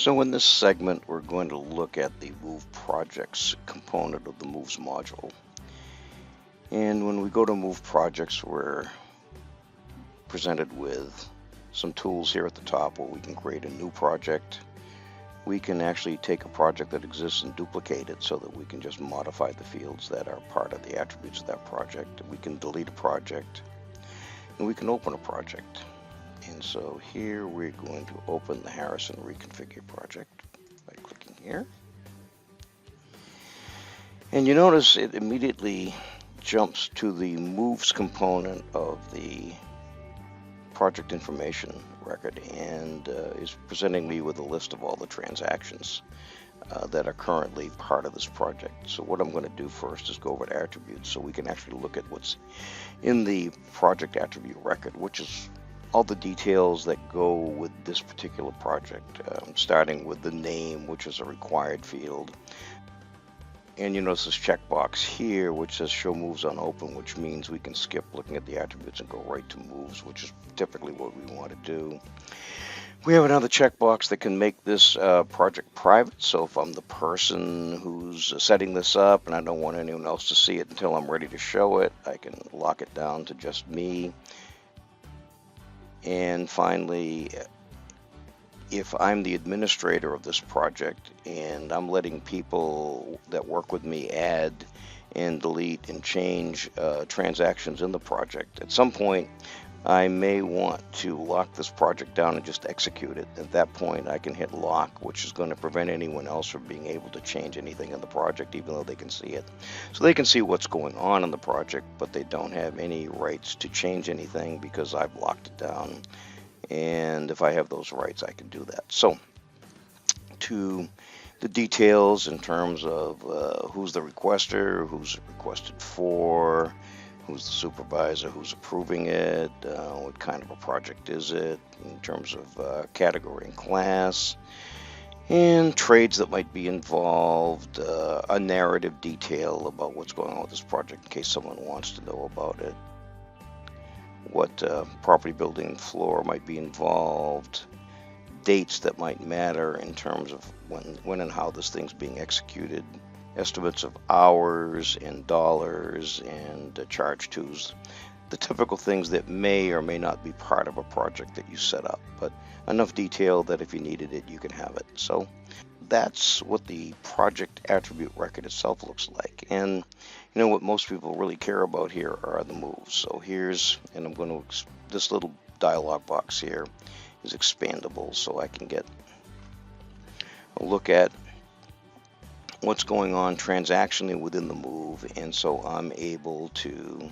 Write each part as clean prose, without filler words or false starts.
So in this segment, we're going to look at the Move Projects component of the Moves module. And when we go to Move Projects, we're presented with some tools here at the top where we can create a new project. We can actually take a project that exists and duplicate it so that we can just modify the fields that are part of the attributes of that project. We can delete a project, and we can open a project. And so here we're going to open the Harrison Reconfigure project by clicking here. And you notice it immediately jumps to the moves component of the project information record and is presenting me with a list of all the transactions that are currently part of this project. So what I'm going to do first is go over to attributes so we can actually look at what's in the project attribute record, which is all the details that go with this particular project, starting with the name, which is a required field. And you notice this checkbox here, which says show moves on open, which means we can skip looking at the attributes and go right to moves, which is typically what we want to do. We have another checkbox that can make this project private. So if I'm the person who's setting this up and I don't want anyone else to see it until I'm ready to show it, I can lock it down to just me. And finally, if I'm the administrator of this project and I'm letting people that work with me add and delete and change transactions in the project, at some point I may want to lock this project down and just execute it. At that point I can hit lock, which is going to prevent anyone else from being able to change anything in the project, even though they can see it. So they can see what's going on in the project, but they don't have any rights to change anything because I've locked it down. And if I have those rights, I can do that. So to the details in terms of who's the requester, who's it requested for, who's the supervisor, who's approving it, what kind of a project is it, in terms of category and class, and trades that might be involved, a narrative detail about what's going on with this project in case someone wants to know about it, what property building floor might be involved, dates that might matter in terms of when and how this thing's being executed, estimates of hours and dollars and charge tos, the typical things that may or may not be part of a project that you set up, but enough detail that if you needed it, you can have it. So that's what the project attribute record itself looks like. And you know what most people really care about here are the moves. So here's, and I'm going to, this little dialog box here is expandable so I can get a look at what's going on transactionally within the move, and so I'm able to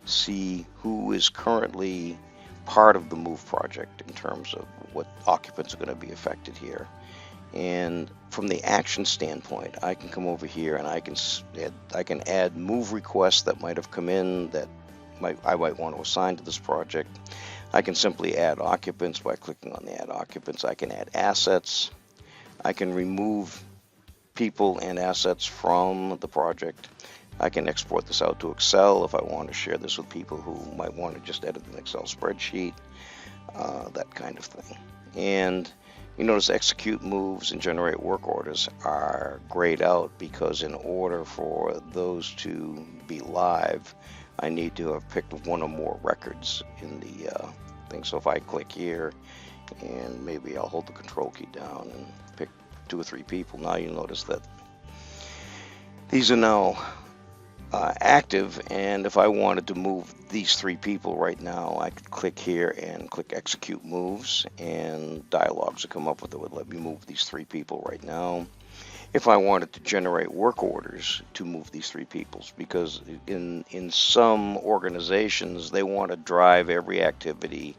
see who is currently part of the move project in terms of what occupants are going to be affected here. And from the action standpoint, I can come over here and I can add move requests that might have come in that I might want to assign to this project. I can simply add occupants by clicking on the add occupants. I can add assets. I can remove people and assets from the project. I can export this out to Excel if I want to share this with people who might want to just edit an Excel spreadsheet, that kind of thing. And you notice execute moves and generate work orders are grayed out because in order for those to be live, I need to have picked one or more records in the thing. So if I click here and maybe I'll hold the control key down and pick 2 or 3 people, now you'll notice that these are now active, and if I wanted to move these 3 people right now, I could click here and click execute moves, and dialogues will come up with it would let me move these 3 people right now. If I wanted to generate work orders to move these 3 people, because in some organizations they want to drive every activity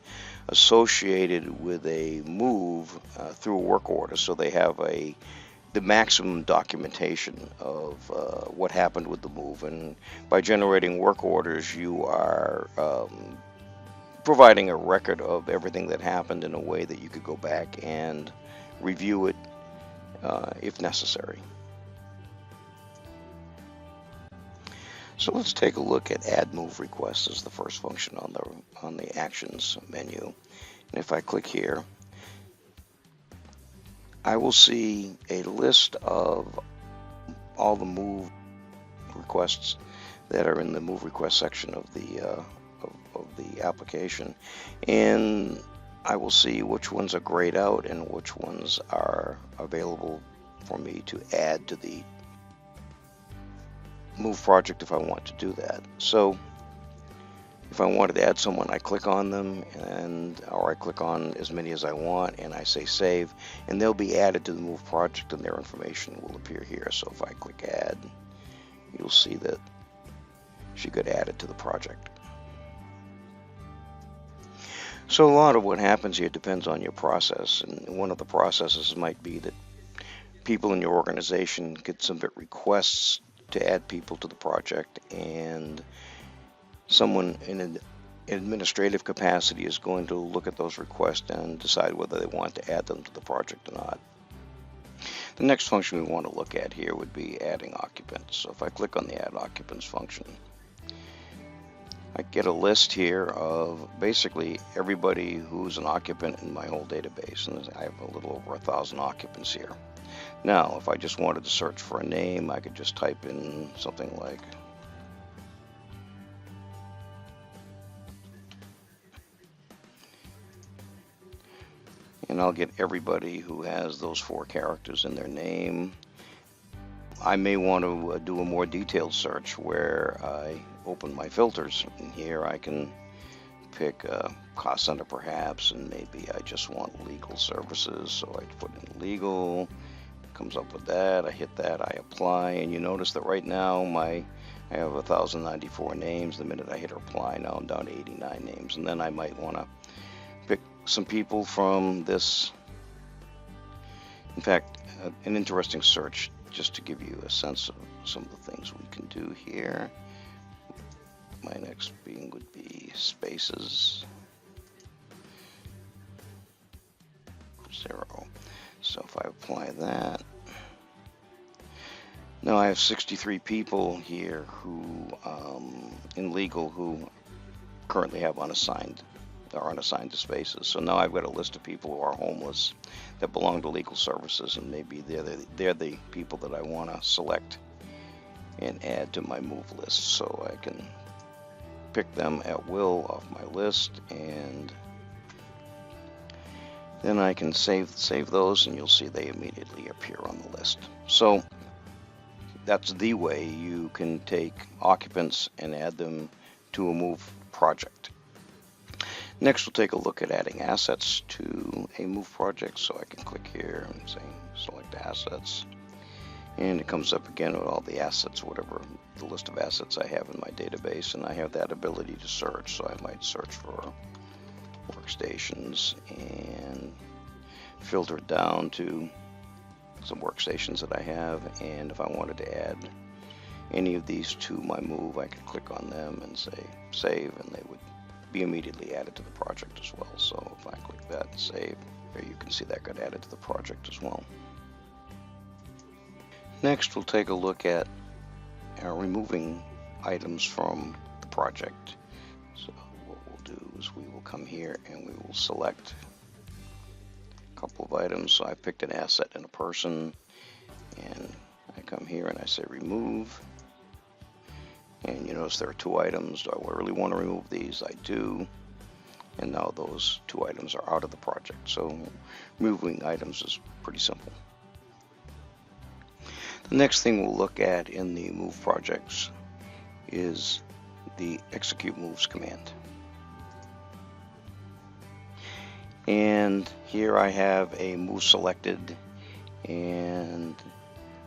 associated with a move through a work order, so they have the maximum documentation of what happened with the move. And by generating work orders, you are providing a record of everything that happened in a way that you could go back and review it if necessary. So let's take a look at add move requests as the first function on the actions menu. And if I click here, I will see a list of all the move requests that are in the move request section of the application, and I will see which ones are grayed out and which ones are available for me to add to the move project if I want to do that. So if I wanted to add someone, I click on them, or I click on as many as I want, and I say save, and they'll be added to the move project, and their information will appear here. So if I click add, you'll see that she got added to the project. So a lot of what happens here depends on your process, and one of the processes might be that people in your organization could submit requests to add people to the project, and someone in an administrative capacity is going to look at those requests and decide whether they want to add them to the project or not. The next function we want to look at here would be adding occupants. So if I click on the add occupants function, I get a list here of basically everybody who's an occupant in my whole database, and I have a little over 1,000 occupants here. Now, if I just wanted to search for a name, I could just type in something like and I'll get everybody who has those 4 characters in their name. I may want to do a more detailed search where I open my filters, and here I can pick cost center perhaps, and maybe I just want legal services, so I put in legal. It comes up with that. I hit that, I apply, and you notice that right now I have 1,094 names. The minute I hit apply, now I'm down to 89 names, and then I might want to pick some people from this. In fact, an interesting search just to give you a sense of some of the things we can do here. My next being would be spaces 0. So if I apply that, now I have 63 people here who in legal who currently have unassigned to spaces. So now I've got a list of people who are homeless that belong to legal services, and maybe they're the people that I want to select and add to my move list. So I can pick them at will off my list, and then I can save those, and you'll see they immediately appear on the list. So that's the way you can take occupants and add them to a move project. Next, we'll take a look at adding assets to a move project. So I can click here and say select assets, and it comes up again with all the assets, whatever the list of assets I have in my database, and I have that ability to search. So I might search for workstations and filter it down to some workstations that I have, and if I wanted to add any of these to my move, I could click on them and say save, and they would be immediately added to the project as well. So if I click that and save, there you can see that got added to the project as well. Next, we'll take a look at removing items from the project. So what we'll do is we will come here and we will select a couple of items. So I picked an asset and a person, and I come here and I say remove. And you notice there are 2 items. Do I really want to remove these? I do. And now those 2 items are out of the project. So removing items is pretty simple. The next thing we'll look at in the move projects is the execute moves command. And here I have a move selected, and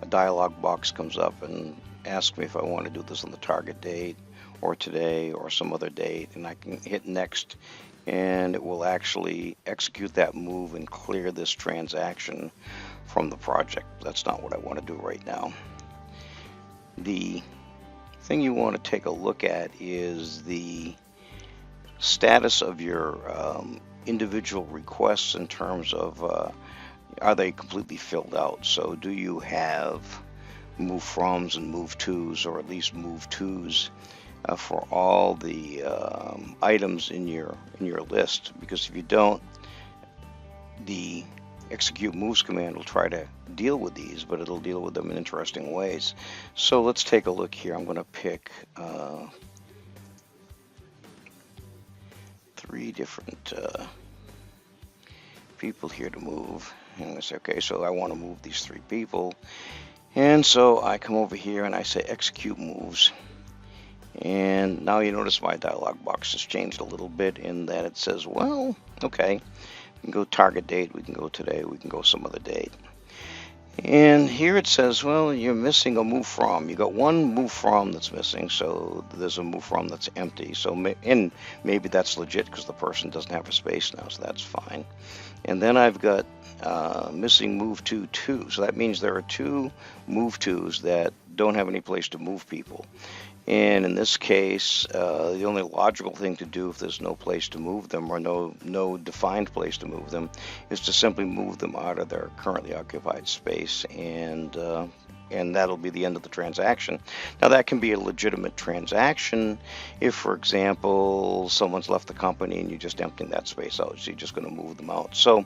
a dialog box comes up and asks me if I want to do this on the target date or today or some other date, and I can hit next, and it will actually execute that move and clear this transaction from the project. That's not what I want to do right now. The thing you want to take a look at is the status of your individual requests in terms of are they completely filled out. So do you have move froms and move tos, or at least move tos for all the items in your list? Because if you don't, the execute moves command will try to deal with these, but it'll deal with them in interesting ways. So let's take a look here. I'm going to pick 3 different people here to move. And I'm going to say, okay, so I want to move these 3 people. And so I come over here and I say execute moves. And now you notice my dialog box has changed a little bit in that it says, well, okay, we can go target date, we can go today, we can go some other date. And here it says, well, you're missing a move from. You got one move from that's missing, so there's a move from that's empty. So and maybe that's legit because the person doesn't have a space now, so that's fine. And then I've got missing move to 2. So that means there are 2 move tos that don't have any place to move people. And in this case, the only logical thing to do if there's no place to move them or no defined place to move them is to simply move them out of their currently occupied space, and that'll be the end of the transaction. Now that can be a legitimate transaction if, for example, someone's left the company and you're just emptying that space out, so you're just going to move them out. So,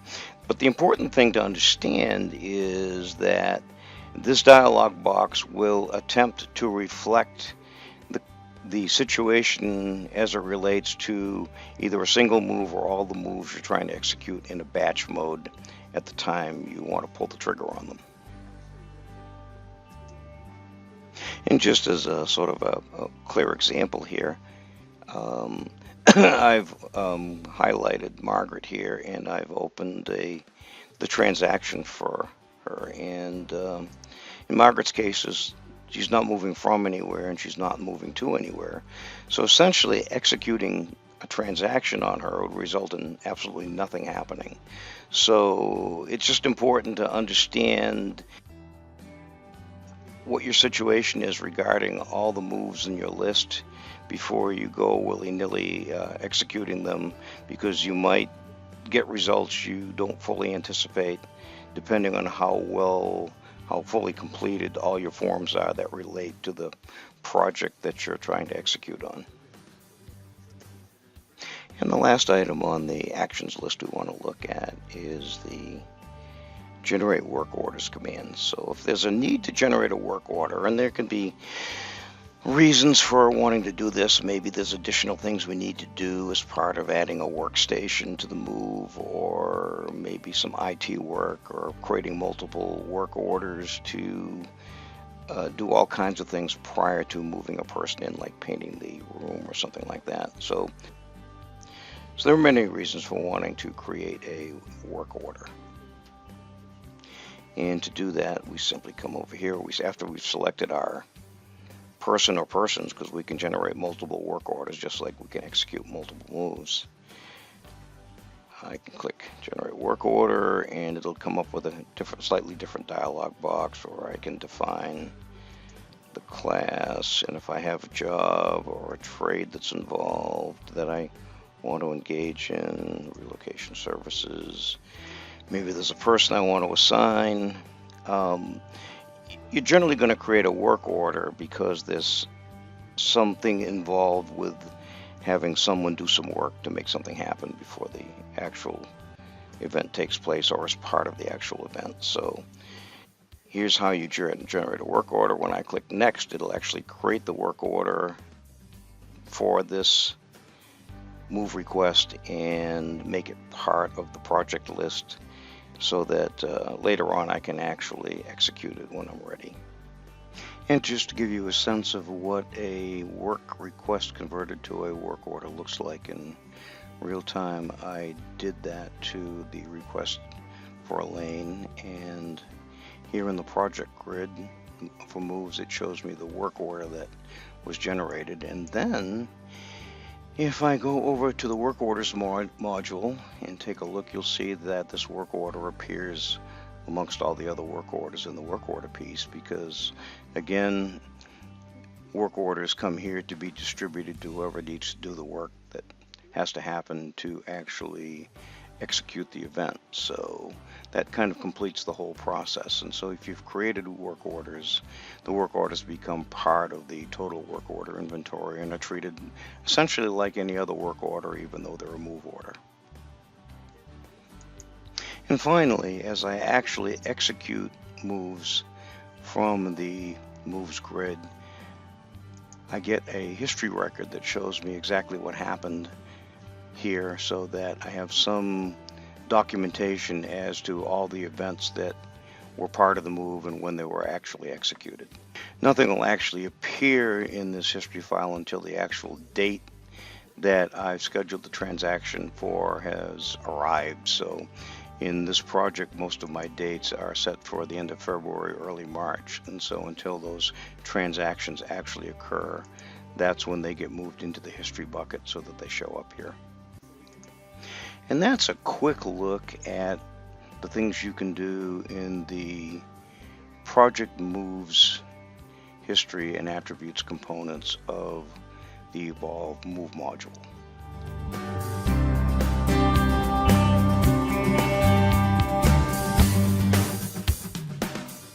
but the important thing to understand is that this dialog box will attempt to reflect the situation as it relates to either a single move or all the moves you're trying to execute in a batch mode at the time you want to pull the trigger on them. And just as a sort of a clear example here, I've highlighted Margaret here, and I've opened the transaction for her. And in Margaret's case, she's not moving from anywhere and she's not moving to anywhere. So essentially executing a transaction on her would result in absolutely nothing happening. So it's just important to understand what your situation is regarding all the moves in your list before you go willy-nilly executing them, because you might get results you don't fully anticipate depending on how fully completed all your forms are that relate to the project that you're trying to execute on. And the last item on the actions list we want to look at is the generate work orders command. So if there's a need to generate a work order, and there can be reasons for wanting to do this, maybe there's additional things we need to do as part of adding a workstation to the move, or maybe some IT work, or creating multiple work orders to do all kinds of things prior to moving a person in, like painting the room or something like that. So there are many reasons for wanting to create a work order. And to do that, we simply come over here. After we've selected our person or persons, because we can generate multiple work orders just like we can execute multiple moves, I can click generate work order, and it'll come up with a slightly different dialog box, or I can define the class, and if I have a job or a trade that's involved that I want to engage in, relocation services, maybe there's a person I want to assign. You're generally going to create a work order because there's something involved with having someone do some work to make something happen before the actual event takes place, or as part of the actual event. So here's how you generate a work order. When I click next, it'll actually create the work order for this move request and make it part of the project list, so that later on I can actually execute it when I'm ready. And just to give you a sense of what a work request converted to a work order looks like in real time, I did that to the request for a lane, and here in the project grid for moves, it shows me the work order that was generated. And then if I go over to the work orders module and take a look, you'll see that this work order appears amongst all the other work orders in the work order piece, because again, work orders come here to be distributed to whoever needs to do the work that has to happen to actually execute the event. So that kind of completes the whole process. And so if you've created work orders, the work orders become part of the total work order inventory and are treated essentially like any other work order, even though they're a move order. And finally, as I actually execute moves from the moves grid, I get a history record that shows me exactly what happened here, so that I have some documentation as to all the events that were part of the move and when they were actually executed. Nothing will actually appear in this history file until the actual date that I've scheduled the transaction for has arrived. So in this project, most of my dates are set for the end of February, early March. And so until those transactions actually occur, that's when they get moved into the history bucket so that they show up here. And that's a quick look at the things you can do in the project moves history and attributes components of the Evolve Move module.